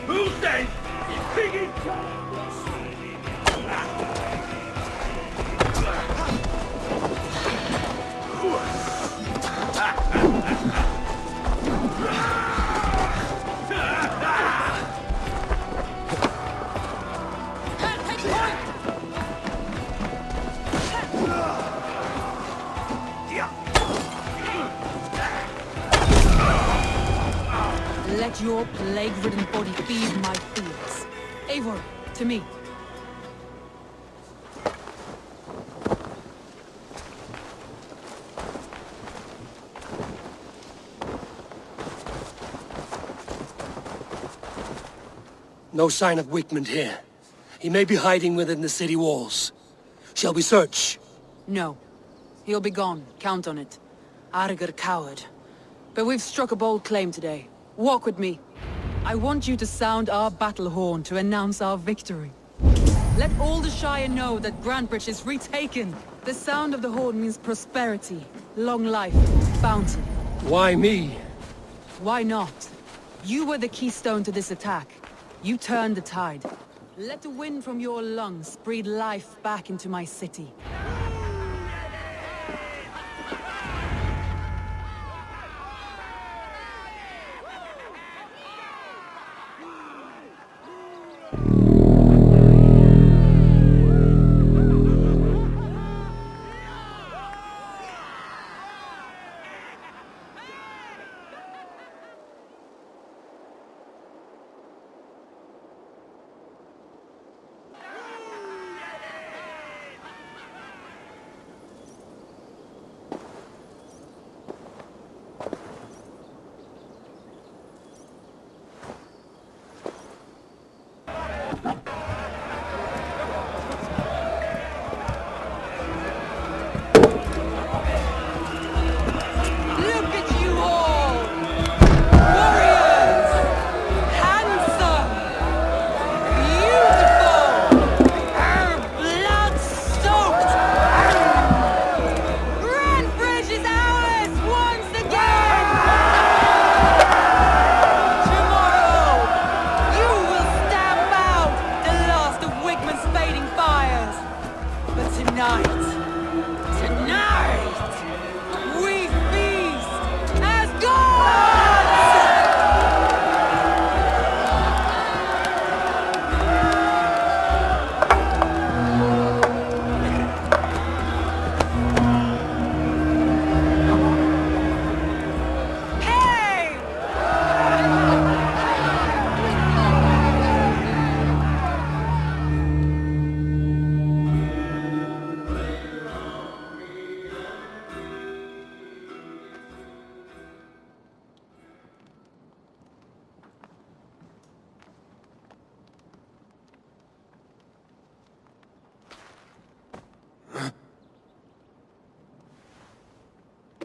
Who says piggy?
Let your plague-ridden body feed my fields. Eivor, to me.
No sign of Wigmund here. He may be hiding within the city walls. Shall we search?
No. He'll be gone. Count on it. Arger coward. But we've struck a bold claim today. Walk with me. I want you to sound our battle horn to announce our victory. Let all the Shire know that Grantebridge is retaken. The sound of the horn means prosperity, long life, bounty.
Why me?
Why not? You were the keystone to this attack. You turned the tide. Let the wind from your lungs breathe life back into my city.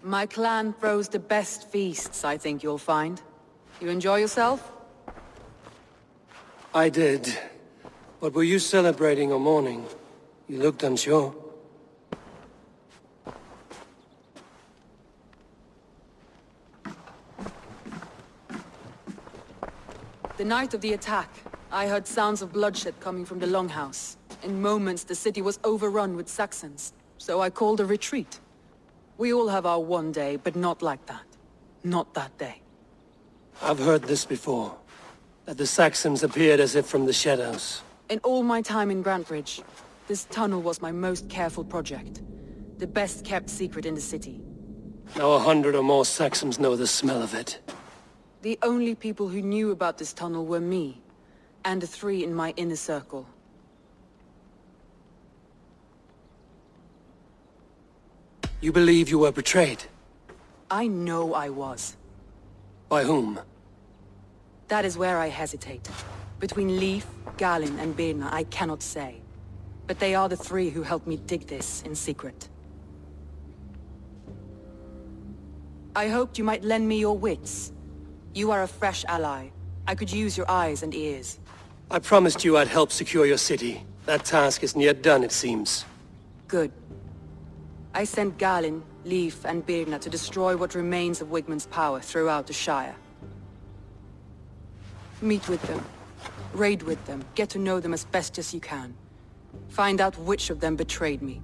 My clan throws the best feasts, I think you'll find. You enjoy yourself?
I did. But were you celebrating or mourning? You looked unsure.
The night of the attack, I heard sounds of bloodshed coming from the Longhouse. In moments, the city was overrun with Saxons, so I called a retreat. We all have our one day, but not like that. Not that day.
I've heard this before. That the Saxons appeared as if from the shadows.
In all my time in Grantebridge, this tunnel was my most careful project. The best kept secret in the city.
Now 100 or more Saxons know the smell of it.
The only people who knew about this tunnel were me, and the 3 in my inner circle.
You believe you were betrayed?
I know I was.
By whom?
That is where I hesitate. Between Leif, Galin, and Birna, I cannot say. But they are the 3 who helped me dig this in secret. I hoped you might lend me your wits. You are a fresh ally. I could use your eyes and ears.
I promised you I'd help secure your city. That task isn't yet done, it seems.
Good. I sent Galin, Leif, and Birna to destroy what remains of Wigmund's power throughout the Shire. Meet with them. Raid with them. Get to know them as best as you can. Find out which of them betrayed me.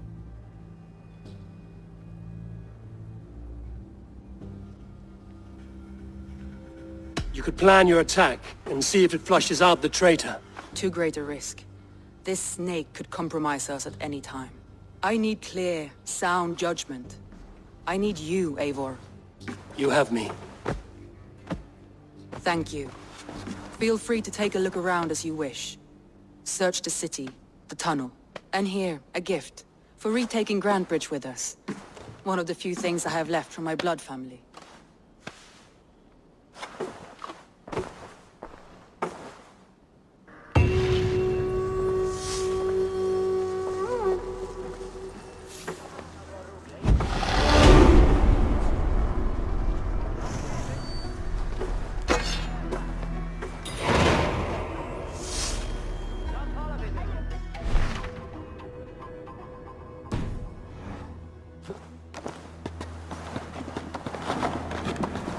You could plan your attack and see if it flushes out the traitor.
Too great a risk. This snake could compromise us at any time. I need clear, sound judgment. I need you, Eivor.
You have me.
Thank you. Feel free to take a look around as you wish. Search the city, the tunnel, and here, a gift, for retaking Grantebridge with us. One of the few things I have left from my blood family.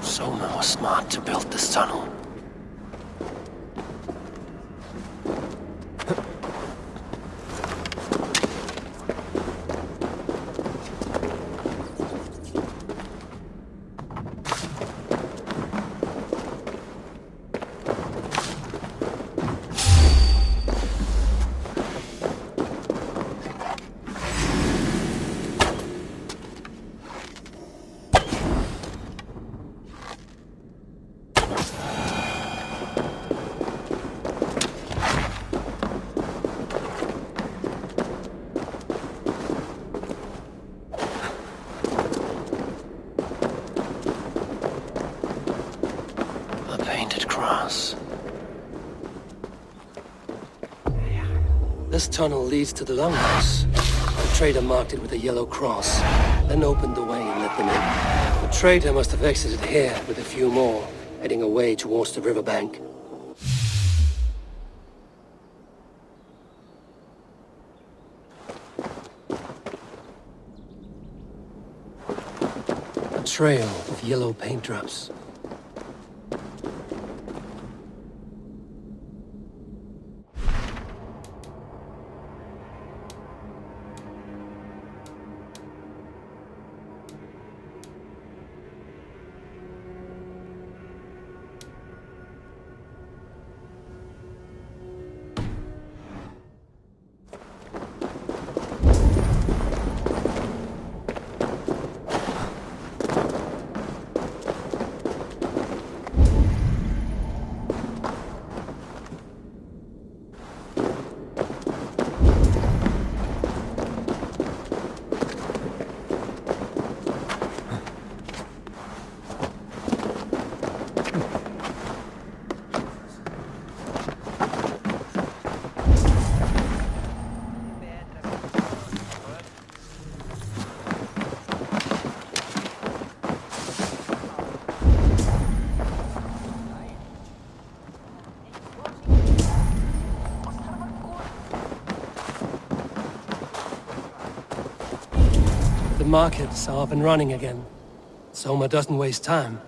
Soma was smart to build this tunnel. This tunnel leads to the longhouse. The traitor marked it with a yellow cross, then opened the way and let them in. The traitor must have exited here with a few more, heading away towards the riverbank. A trail of yellow paint drops. The markets are up and running again. Soma doesn't waste time.